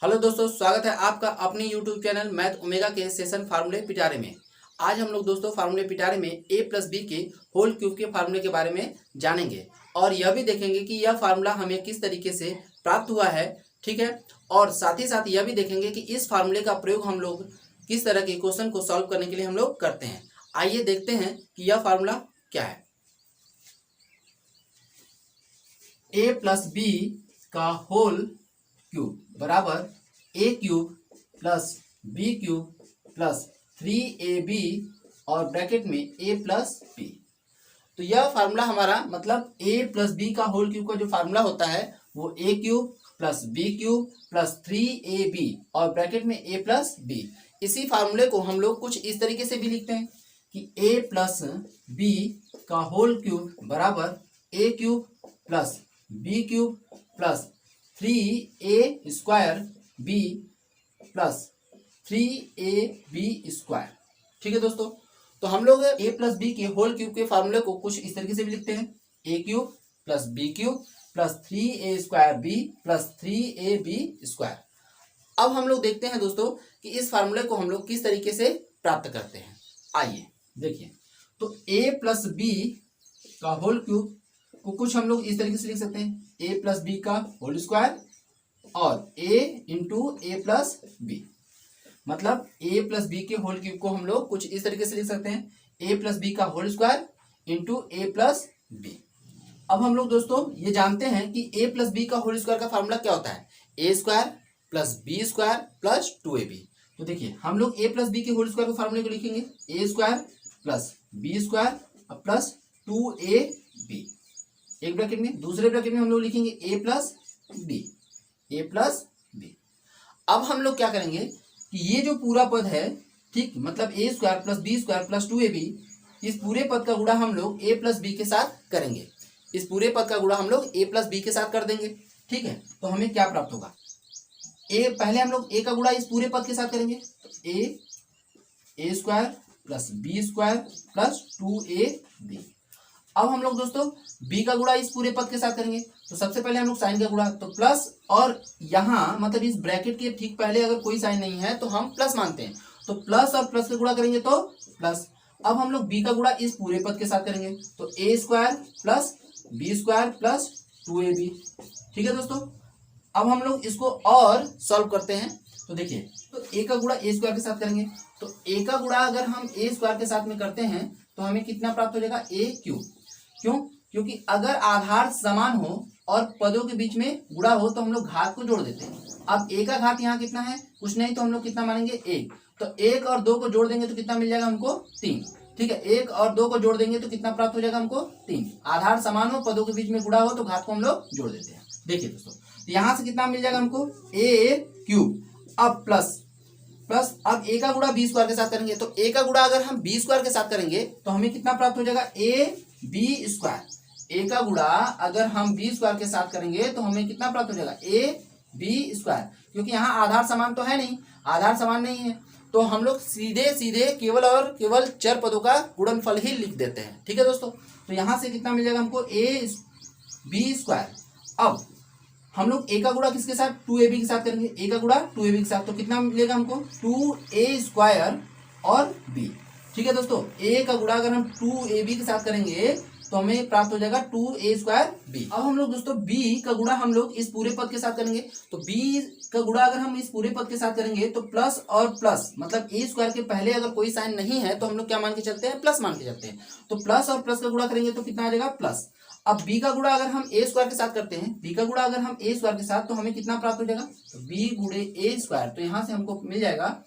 Hello दोस्तों, स्वागत है आपका अपने यूट्यूब चैनल मैथ ओमेगा के सेशन फार्मूले पिटारे में। आज हम लोग दोस्तों फार्मूले पिटारे में a प्लस बी के होल क्यूब के फार्मूले के बारे में जानेंगे और यह भी देखेंगे कि यह फार्मूला हमें किस तरीके से प्राप्त हुआ है। ठीक है, और साथ ही साथ यह भी देखेंगे कि इस फार्मूले का प्रयोग हम लोग किस तरह के क्वेश्चन को सॉल्व करने के लिए हम लोग करते हैं। आइए देखते हैं कि यह फार्मूला क्या है। a प्लस बी का होल क्यूब बराबर A cube plus B cube plus 3ab और ब्रैकेट में a प्लस बी। तो यह फार्मूला हमारा मतलब a प्लस बी का होल क्यूब का जो फार्मूला होता है वो a cube plus B cube plus 3ab और ब्रैकेट में a प्लस बी। इसी फार्मूले को हम लोग कुछ इस तरीके से भी लिखते हैं कि a प्लस बी का होल क्यूब बराबर a cube plus B cube plus 3a square b plus 3ab square. ठीक है दोस्तों, तो हम लोग a प्लस बी के होल क्यूब के फार्मूले को कुछ इस तरीके से भी लिखते हैं a cube plus B cube plus 3a square b plus 3ab square. अब हम लोग देखते हैं दोस्तों कि इस फार्मूले को हम लोग किस तरीके से प्राप्त करते हैं। आइए देखिए, तो a प्लस बी का होल क्यूब को कुछ हम लोग इस तरीके से लिख सकते हैं a प्लस बी का होल स्क्वायर और a into A plus b. मतलब a प्लस बी के होल क्यूब को हम लोग कुछ इस तरीके से लिख सकते हैं a प्लस बी का होल स्क्वायर इंटू ए प्लस बी। अब हम लोग दोस्तों ये जानते हैं कि a प्लस बी का होल स्क्वायर का फार्मूला क्या होता है, A square plus B square plus 2ab। तो देखिए हम लोग a प्लस बी के होल स्क्वायर के फार्मूले को लिखेंगे A square plus B square plus 2ab एक ब्रैकेट में, दूसरे ब्रैकेट में हम लोग लिखेंगे a प्लस बी। अब हम लोग क्या करेंगे कि ये जो पूरा पद है, ठीक, मतलब A square plus B square plus 2ab, इस पूरे पद का गुणा हम लोग a प्लस बी के साथ करेंगे। इस पूरे पद का गुणा हम लोग a प्लस बी के साथ कर देंगे। ठीक है, तो हमें क्या प्राप्त होगा, पहले हम लोग a का गुणा इस पूरे पद के साथ करेंगे तो A square plus B square plus 2ab। अब हम लोग दोस्तों b का गुणा इस पूरे पद के साथ करेंगे तो सबसे पहले हम लोग साइन का गुणा, तो प्लस, और यहाँ मतलब इस ब्रैकेट के ठीक पहले अगर कोई साइन नहीं है तो हम प्लस मानते हैं, तो प्लस और प्लस का गुणा करेंगे तो प्लस। अब हम लोग b का गुणा इस पूरे पद के साथ करेंगे तो A square plus B square plus 2ab। ठीक है दोस्तों, अब हम लोग इसको और सॉल्व करते हैं तो देखिए, तो a का गुणा ए स्क्वायर के साथ करेंगे तो a का गुणा अगर हम ए स्क्वायर के साथ में करते हैं तो हमें कितना प्राप्त हो जाएगा, ए क्यूब। क्यों? क्योंकि अगर आधार समान हो और पदों के बीच में गुणा हो तो हम लोग घात को जोड़ देते हैं। अब a का घात यहाँ कितना है, कुछ नहीं, तो हम लोग कितना मानेंगे, 1। तो 1 और 2 को जोड़ देंगे तो कितना मिल जाएगा हमको, 3। ठीक है, 1 और 2 को जोड़ देंगे तो कितना प्राप्त हो जाएगा हमको, 3। आधार समान हो, पदों के बीच में गुणा हो तो घात को हम लोग जोड़ देते हैं। देखिए दोस्तों, तो यहाँ से कितना मिल जाएगा हमको, ए क्यूब। अब प्लस अब a का गुणा बी स्क्वायर के साथ करेंगे तो a का गुणा अगर हम बी स्क्वायर के साथ करेंगे तो हमें कितना प्राप्त हो जाएगा, ए बी स्क्वायर। a का गुणा अगर हम बी स्क्वायर के साथ करेंगे तो हमें कितना प्राप्त हो जाएगा, ए बी स्क्वायर। क्योंकि यहाँ आधार समान तो है नहीं, आधार समान नहीं है तो हम लोग सीधे केवल और केवल चर पदों का गुणनफल ही लिख देते हैं। ठीक है दोस्तों, तो यहाँ से कितना मिल जाएगा हमको, ए बी स्क्वायर। अब हम लोग a का गुणा किसके साथ, 2ab के साथ करेंगे, a का गुणा 2ab के साथ, तो कितना मिलेगा हमको, 2a स्क्वायर और b। ठीक है दोस्तों, a का गुणा अगर हम 2ab के साथ करेंगे तो हमें प्राप्त हो जाएगा 2a स्क्वायर b। अब हम लोग दोस्तों b का गुणा हम लोग इस पूरे पद के साथ करेंगे तो b का गुणा अगर हम इस पूरे पद के साथ करेंगे तो प्लस और प्लस, मतलब a स्क्वायर के पहले अगर कोई साइन नहीं है तो हम लोग क्या मान के चलते हैं, प्लस मान के चलते हैं। तो प्लस और प्लस का गुणा करेंगे तो कितना आ जाएगा, प्लस। अब b का गुणा अगर हम a स्क्वायर के साथ करते हैं, b का गुणा अगर हम a स्क्वायर के साथ, तो हमें कितना प्राप्त हो जाएगा, तो b गुणे a स्क्वायर। तो यहाँ से हमको मिल जाएगा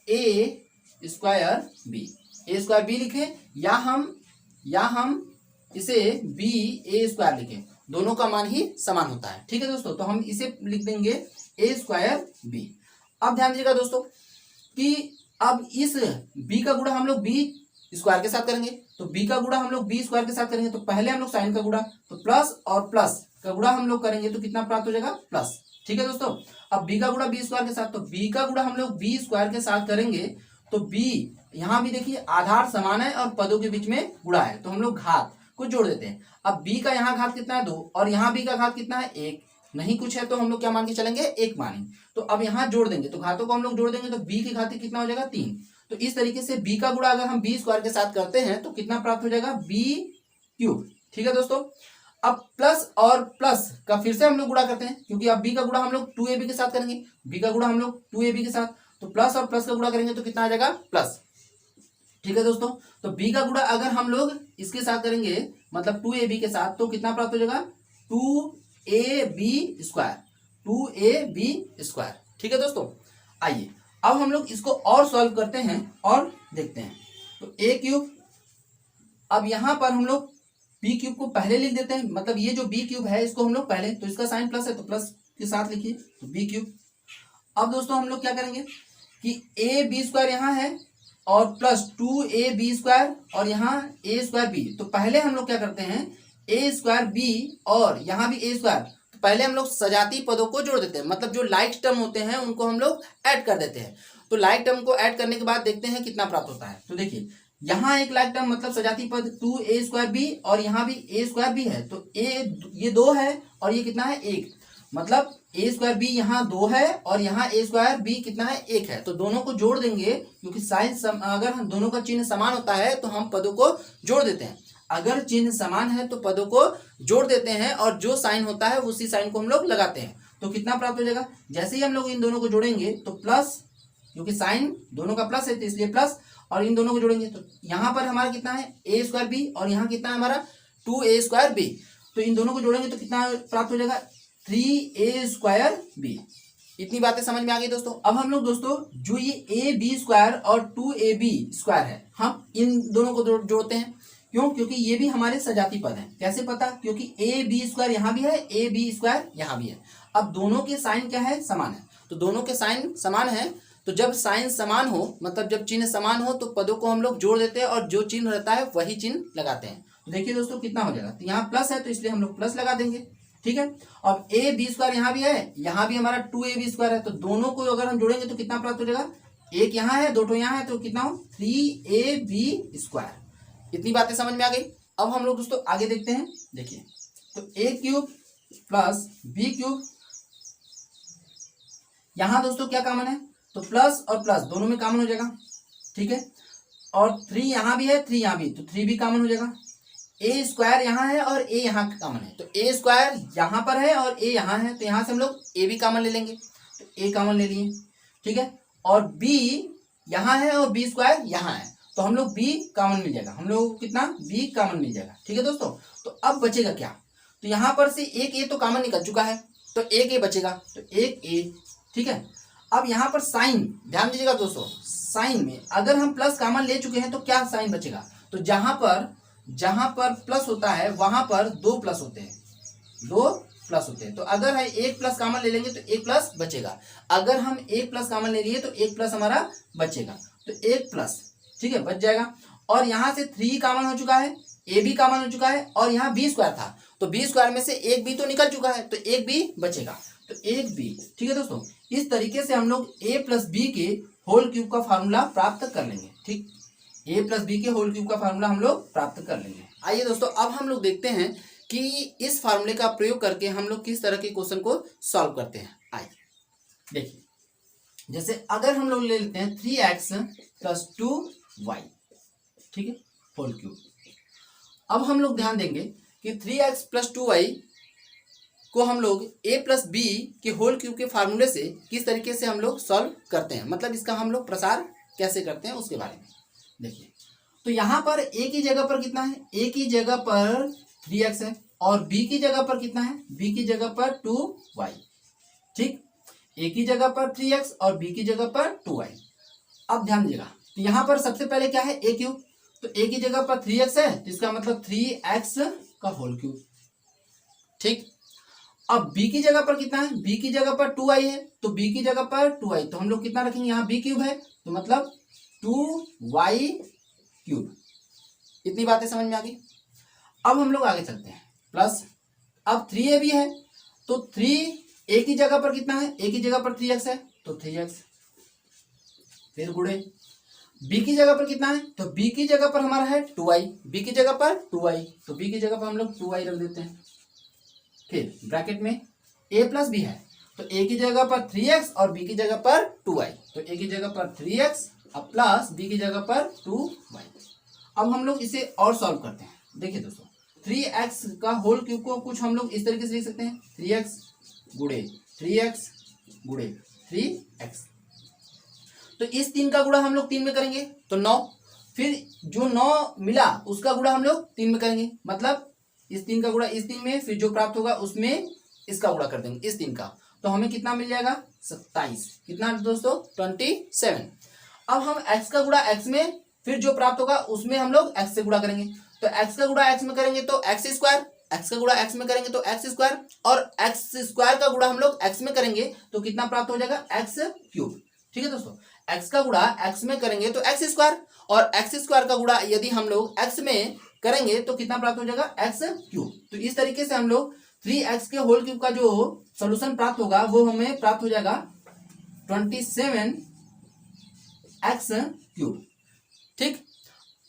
a square b। a square b लिखे या हम इसे b a स्क्वायर लिखें, दोनों का मान ही समान होता है। ठीक है दोस्तों, तो हम इसे लिख देंगे a स्क्वायर b। अब ध्यान दीजिएगा दोस्तों कि अब इस b का गुणा हम लोग b स्क्वायर के साथ करेंगे तो b का गुणा हम लोग b स्क्वायर के साथ करेंगे तो पहले हम लोग साइन का गुणा, तो प्लस और प्लस का गुणा हम लोग करेंगे तो कितना प्राप्त हो जाएगा, प्लस। ठीक है दोस्तों, अब b का गुणा b स्क्वायर के साथ, तो b का गुणा हम लोग b स्क्वायर के साथ करेंगे तो b, यहाँ भी देखिए आधार समान है और पदों के बीच में गुणा है तो हम लोग घात को जोड़ देते हैं। अब b का यहाँ घात कितना है, 2, और यहाँ b का घात कितना है, 1। नहीं कुछ है तो हम लोग क्या मान के चलेंगे, 1 मानेंगे। तो अब यहाँ जोड़ देंगे, तो घातों को हम लोग जोड़ देंगे, तो b की घाती कितना हो जाएगा, 3। तो इस तरीके से b का गुणा अगर हम b स्क्वायर के साथ करते हैं तो कितना प्राप्त हो जाएगा, b क्यूब। ठीक है दोस्तों, अब प्लस और प्लस का फिर से हम लोग गुणा करते हैं, क्योंकि अब b का गुणा हम लोग 2ab के साथ करेंगे, b का गुणा हम लोग 2ab के साथ, तो प्लस और प्लस का गुणा करेंगे तो कितना आ जाएगा, प्लस। ठीक है दोस्तों, तो b का गुणा अगर हम लोग इसके साथ करेंगे मतलब 2ab के साथ, तो कितना प्राप्त हो जाएगा, 2ab स्क्वायर, 2ab स्क्वायर। ठीक है दोस्तों, आइए अब हम लोग इसको और सॉल्व करते हैं और देखते हैं। तो a क्यूब, अब यहां पर हम लोग b क्यूब को पहले लिख देते हैं, मतलब ये जो b क्यूब है इसको हम लोग पहले, तो इसका साइन प्लस है तो प्लस के साथ लिखिए, तो b क्यूब। अब दोस्तों हम लोग क्या करेंगे कि ab स्क्वायर यहाँ है और प्लस 2ab स्क्वायर और यहाँ a स्क्वायर b, तो पहले हम लोग क्या करते हैं, a स्क्वायर b और यहाँ भी a स्क्वायर, तो पहले हम लोग सजाती पदों को जोड़ देते हैं, मतलब जो लाइक टर्म होते हैं उनको हम लोग ऐड कर देते हैं। तो लाइक टर्म को ऐड करने के बाद देखते हैं कितना प्राप्त होता है। तो देखिए यहाँ एक लाइक टर्म मतलब सजाती पद 2a स्क्वायर b और यहाँ भी a स्क्वायर b है, तो a ये 2 है और ये कितना है, 1, मतलब a स्क्वायर b यहाँ 2 है और यहाँ a स्क्वायर b कितना है, 1 है। तो दोनों को जोड़ देंगे, क्योंकि साइन अगर हम दोनों का चिन्ह समान होता है तो हम पदों को जोड़ देते हैं। अगर चिन्ह समान है तो पदों को जोड़ देते हैं और जो साइन होता है उसी साइन को हम लोग लगाते हैं। तो कितना प्राप्त हो जाएगा, जैसे ही हम लोग इन दोनों को जोड़ेंगे तो प्लस, क्योंकि साइन दोनों का प्लस है तो इसलिए प्लस, और इन दोनों को जोड़ेंगे तो यहाँ पर हमारा कितना है, a स्क्वायर b और यहाँ कितना है हमारा 2a स्क्वायर b, तो इन दोनों को जोड़ेंगे तो कितना प्राप्त हो जाएगा, 3a स्क्वायर b। इतनी बातें समझ में आ गई दोस्तों। अब हम लोग दोस्तों जो ये ab स्क्वायर और 2ab स्क्वायर है, हम इन दोनों को जोड़ते हैं। क्यों, क्योंकि ये भी हमारे सजाती पद हैं। कैसे पता, क्योंकि ab स्क्वायर यहाँ भी है, ab स्क्वायर यहाँ भी है। अब दोनों के साइन क्या है, समान है, तो दोनों के साइन समान है, तो जब साइन समान हो मतलब जब चिन्ह समान हो तो पदों को हम लोग जोड़ देते हैं और जो चिन्ह रहता है वही चिन्ह लगाते हैं। तो देखिए दोस्तों कितना हो जाएगा, तो यहाँ प्लस है तो इसलिए हम लोग प्लस लगा देंगे। ठीक है, अब ए बी स्क्वायर यहाँ भी है, यहाँ भी हमारा 2ab स्क्वायर है, तो दोनों को अगर हम जोड़ेंगे तो कितना प्राप्त हो जाएगा, एक यहाँ है 2 ठो यहाँ है, तो कितना हो 3ab स्क्वायर। इतनी बातें समझ में आ गई। अब हम लोग दोस्तों आगे देखते हैं। देखिए तो a cube plus b cube, यहाँ दोस्तों क्या कॉमन है, तो प्लस और प्लस दोनों में कॉमन हो जाएगा। ठीक है, और 3 यहाँ भी है 3 यहाँ भी, तो 3 भी कॉमन हो जाएगा। ए स्क्वायर यहाँ है और ए यहाँ कॉमन है, तो ए स्क्वायर यहाँ पर है और ए यहाँ है, तो यहाँ से हम लोग ए भी कॉमन ले लेंगे, तो ए कॉमन ले लिए। ठीक है, और बी यहाँ है और बी स्क्वायर यहाँ है, तो हम लोग बी कॉमन मिल जाएगा, हम लोग कितना बी कॉमन मिल जाएगा। ठीक है दोस्तों, तो अब बचेगा क्या, तो यहाँ पर से एक ए तो कॉमन निकल चुका है, तो एक ए बचेगा, तो एक ए। ठीक है, अब यहाँ पर साइन ध्यान दीजिएगा दोस्तों, साइन में अगर हम प्लस कॉमन ले चुके हैं तो क्या साइन बचेगा, तो जहां पर प्लस होता है वहां पर 2 प्लस होते हैं, 2 प्लस होते हैं। तो अगर है 1 प्लस कॉमन ले लेंगे तो 1 प्लस बचेगा, अगर हम 1 प्लस कॉमन ले लिए तो 1 प्लस हमारा बचेगा, तो 1 प्लस। ठीक है, बच जाएगा। और यहाँ से 3 कॉमन हो चुका है, ए भी कॉमन हो चुका है, और यहाँ बी स्क्वायर था, तो बी स्क्वायर में से एक बी तो निकल चुका है, तो एक बी बचेगा, तो एक बी। ठीक है दोस्तों, इस तरीके से हम लोग a प्लस बी के होल क्यूब का फार्मूला प्राप्त कर लेंगे। ठीक, a प्लस बी के होल क्यूब का फार्मूला हम लोग प्राप्त कर लेंगे। आइए दोस्तों अब हम लोग देखते हैं कि इस फार्मूले का प्रयोग करके हम लोग किस तरह के क्वेश्चन को सॉल्व करते हैं। आइए देखिए, जैसे अगर हम लोग ले लेते हैं 3x प्लस 2y, ठीक है, होल क्यूब। अब हम लोग ध्यान देंगे कि 3x प्लस 2y को हम लोग a प्लस बी के होल क्यूब के फार्मूले से किस तरीके से हम लोग सॉल्व करते हैं, मतलब इसका हम लोग प्रसार कैसे करते हैं उसके बारे में देखिए। तो यहाँ पर a की जगह पर कितना है, a की जगह पर 3x है, और b की जगह पर कितना है, b की जगह पर 2y। ठीक, a की जगह पर 3x और b की जगह पर 2y। अब ध्यान दीजिएगा, तो यहाँ पर सबसे पहले क्या है, a क्यूब, तो a की जगह पर 3x है, तो इसका मतलब 3x का होल क्यूब। ठीक, अब b की जगह पर कितना है, b की जगह पर 2y है, तो b की जगह पर 2y, तो हम लोग कितना रखेंगे, यहाँ b क्यूब है, तो मतलब 2y क्यूब। इतनी बातें समझ में आ गई। अब हम लोग आगे चलते हैं, प्लस अब 3a भी है, तो 3a की जगह पर कितना है, a की जगह पर 3x है, तो 3x, फिर गुणे b की जगह पर कितना है, तो b की जगह पर हमारा है 2y, b की जगह पर 2y, तो b की जगह पर हम लोग 2y रख देते हैं। फिर ब्रैकेट में ए प्लस बी है, तो ए की जगह पर 3x और बी की जगह पर 2y, तो ए की जगह पर 3x अब प्लस बी की जगह पर 2y। अब हम लोग इसे और सॉल्व करते हैं। देखिए दोस्तों, 3x का होल क्यूब को कुछ हम लोग इस तरीके से लिख सकते हैं, 3x गुणे 3x गुणे 3x। तो इस 3 का गुणा हम लोग 3 में करेंगे तो 9, फिर जो 9 मिला उसका गुणा हम लोग 3 में करेंगे, मतलब इस 3 का गुणा इस 3 में, फिर जो प्राप्त होगा उसमें इसका गुणा कर देंगे इस 3 का, तो हमें कितना मिल जाएगा 27। कितना दोस्तों 27। अब हम x का गुणा x में, फिर जो प्राप्त होगा उसमें हम लोग x से गुणा करेंगे, तो x का गुणा x में करेंगे तो x स्क्वायर, x का गुणा x में करेंगे तो x स्क्वायर, और x स्क्वायर का गुणा हम लोग x में करेंगे तो कितना प्राप्त हो जाएगा x क्यूब। ठीक है दोस्तों, x का गुणा x में करेंगे तो x स्क्वायर, और x स्क्वायर का गुणा यदि हम लोग x में करेंगे तो कितना प्राप्त हो जाएगा x क्यूब। तो इस तरीके से हम लोग 3x के होल क्यूब का जो सॉल्यूशन प्राप्त होगा वो हमें प्राप्त हो जाएगा 27x क्यूब। ठीक,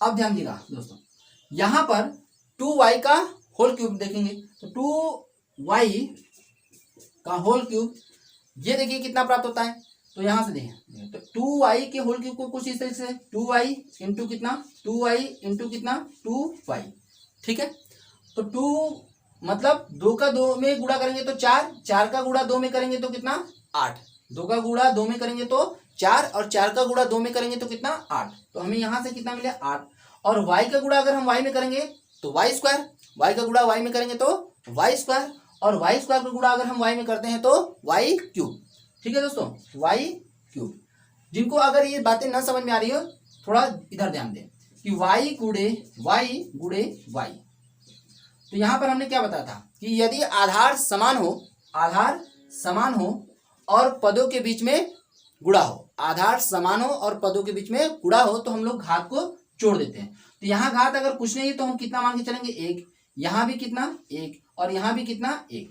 अब ध्यान दीजिएगा दोस्तों, यहां पर 2y का होल क्यूब देखेंगे तो 2y का होल क्यूब ये देखिए कितना प्राप्त होता है, तो यहां से देखें तो 2y के होल क्यूब को कुछ इस तरीके से 2y इंटू कितना 2y इंटू कितना 2y। ठीक है, तो 2 मतलब 2 का 2 में गुणा करेंगे तो 4, 4 का गुणा 2 में करेंगे तो कितना 8, 2 का गुणा 2 में करेंगे तो 4, और 4 का गुणा 2 में करेंगे तो कितना 8, तो हमें यहां से कितना मिला 8। और y का गुणा अगर हम y में करेंगे तो y स्क्वायर, y का गुणा y में करेंगे तो y स्क्वायर, और y स्क्वायर का गुणा अगर हम y में करते हैं तो y क्यूब। ठीक है दोस्तों, y क्यूब। जिनको अगर ये बातें ना समझ में आ रही हो थोड़ा इधर ध्यान दें कि y गुणे y, तो यहां पर हमने क्या बताया था कि यदि आधार समान हो और पदों के बीच में गुणा हो, आधार समान हो और पदों के बीच में गुणा हो तो हम लोग घात को जोड़ देते हैं। तो यहाँ घात अगर कुछ नहीं है तो हम कितना मान के चलेंगे 1, यहाँ भी कितना 1 और यहाँ भी कितना 1।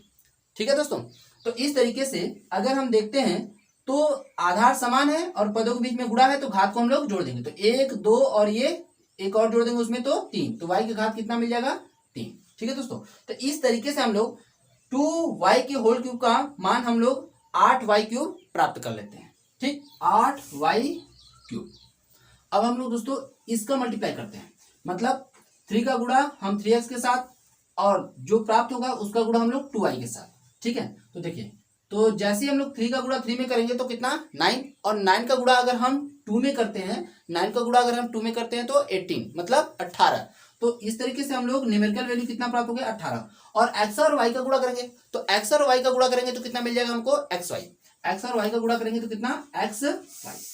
ठीक है दोस्तों, तो इस तरीके से अगर हम देखते हैं तो आधार समान है और पदों के बीच में गुणा है तो घात को हम लोग जोड़ देंगे, तो 1 2 और ये एक और जोड़ देंगे उसमें तो 3, तो y का घात कितना मिल जाएगा 3। ठीक है दोस्तों, तो इस तरीके से हम लोग 2y के होल क्यूब का मान हम लोग 8y क्यूब प्राप्त कर लेते हैं। ठीक, 8y क्यूब। अब हम लोग दोस्तों इसका मल्टीप्लाई करते हैं, मतलब 3 का गुणा हम 3x के साथ और जो प्राप्त होगा उसका गुणा हम लोग 2y के साथ। ठीक है, तो देखिए, तो जैसे हम लोग 3 का गुणा 3 में करेंगे तो कितना 9, और 9 का गुणा अगर हम 2 में करते हैं, 9 का गुणा अगर हम 2 में करते हैं तो 18 मतलब 18। तो इस तरीके से हम लोग न्यूमेरिकल वैल्यू कितना प्राप्त हो गया 18, और x और y का गुणा करेंगे तो x और y का गुणा करेंगे तो कितना मिल जाएगा हमको xy, x और y का गुणा करेंगे तो कितना xy।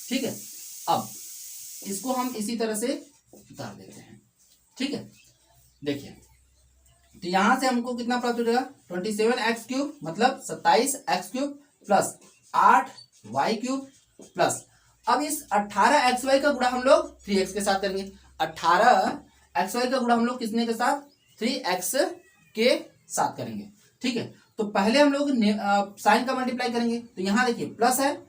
ठीक है, अब इसको हम इसी तरह से उतार देते हैं। ठीक है, देखिए, तो यहां से हमको कितना प्राप्त हो जाएगा 27x क्यूब मतलब 27x cube plus 8y cube plus, अब इस 18xy का गुणा हम लोग 3x के साथ करेंगे। 18xy का गुणा हम लोग किसने के साथ 3x के साथ करेंगे। ठीक है, तो पहले हम लोग साइन का मल्टीप्लाई करेंगे, तो यहाँ देखिए प्लस है,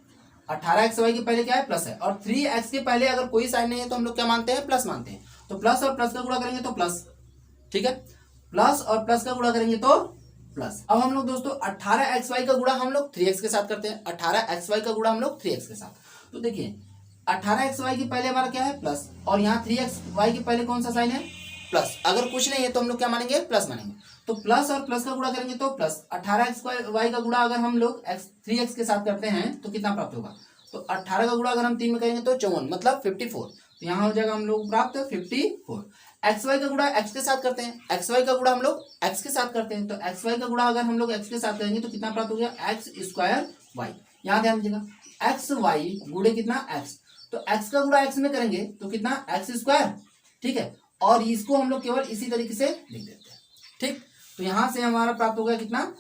18xy के पहले क्या है प्लस है, और 3x के पहले अगर कोई साइन नहीं है तो हम लोग क्या मानते हैं प्लस मानते हैं, तो प्लस और प्लस का गुणा करेंगे तो प्लस। ठीक है, प्लस और प्लस का गुणा करेंगे तो प्लस। अब हम लोग दोस्तों 18xy का गुणा हम लोग 3x के साथ करते हैं, 18xy का गुणा हम लोग 3x के साथ। तो देखिए 18xy के पहले हमारा क्या है प्लस, और यहाँ 3xy के पहले कौन सा साइन है प्लस, अगर कुछ नहीं है तो हम लोग क्या मानेंगे प्लस मानेंगे, तो प्लस और प्लस का गुणा करेंगे तो प्लस। 18xy का गुणा अगर हम लोग 3x के साथ करते हैं तो कितना प्राप्त होगा, तो 18 का गुणा अगर हम 3 में करेंगे तो 54 मतलब 54, तो यहाँ हो जाएगा हम लोग प्राप्त 54। xy का गुणा x के साथ करते हैं, xy का गुणा हम लोग x के साथ करते हैं, तो xy का गुणा अगर हम लोग x के साथ करेंगे तो कितना प्राप्त हो गया x स्क्वायर y। यहाँ ध्यान दीजिएगा xy गुणे कितना x, तो x का गुणा x में करेंगे तो कितना x स्क्वायर। ठीक है, और इसको हम लोग केवल इसी तरीके से लिख देते हैं। ठीक, तो यहाँ से हमारा प्राप्त हो गया कितना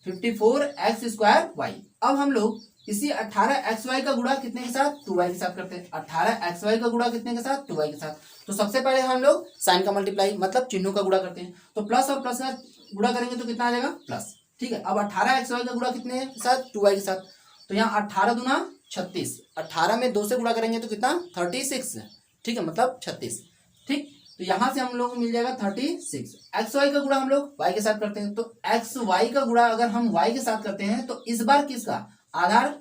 54x स्क्वायर y। अब हम लोग इसी 18xy का गुणा कितने के साथ 2y के साथ करते हैं, 18xy का गुणा कितने के साथ 2y के साथ। तो सबसे पहले हम लोग साइन का मल्टीप्लाई मतलब चिन्हों का गुणा करते हैं, तो प्लस और प्लस का गुणा करेंगे तो कितना आ जाएगा प्लस। ठीक है, अब 18xy का गुणा कितने के साथ 2y के साथ, तो यहाँ 18 दूना 36, 18 में 2 से गुणा करेंगे तो कितना 36। ठीक है, मतलब 36। ठीक, तो यहाँ से हम लोग को मिल जाएगा 36। एक्स वाई का गुणा हम लोग वाई के साथ करते हैं, तो एक्स वाई का गुणा अगर हम वाई के साथ करते हैं तो इस बार किसका आधार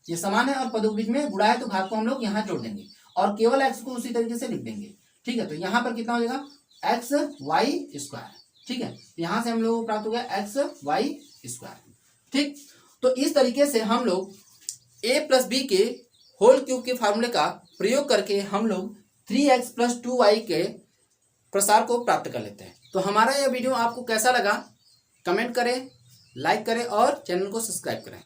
ये समान है और पदों के बीच में गुणा है, तो घात को हम लोग यहाँ जोड़ देंगे और केवल एक्स को उसी तरीके से लिख देंगे। ठीक है, तो यहाँ पर कितना हो जाएगा एक्स वाई स्क्वायर। ठीक है, यहाँ से हम लोग को प्राप्त हो गया एक्स वाई स्क्वायर। ठीक, तो इस तरीके से हम लोग a प्लस बी के होल क्यूब के फार्मूले का प्रयोग करके हम लोग 3x प्लस 2y के प्रसार को प्राप्त कर लेते हैं। तो हमारा यह वीडियो आपको कैसा लगा कमेंट करें, लाइक करें और चैनल को सब्सक्राइब करें।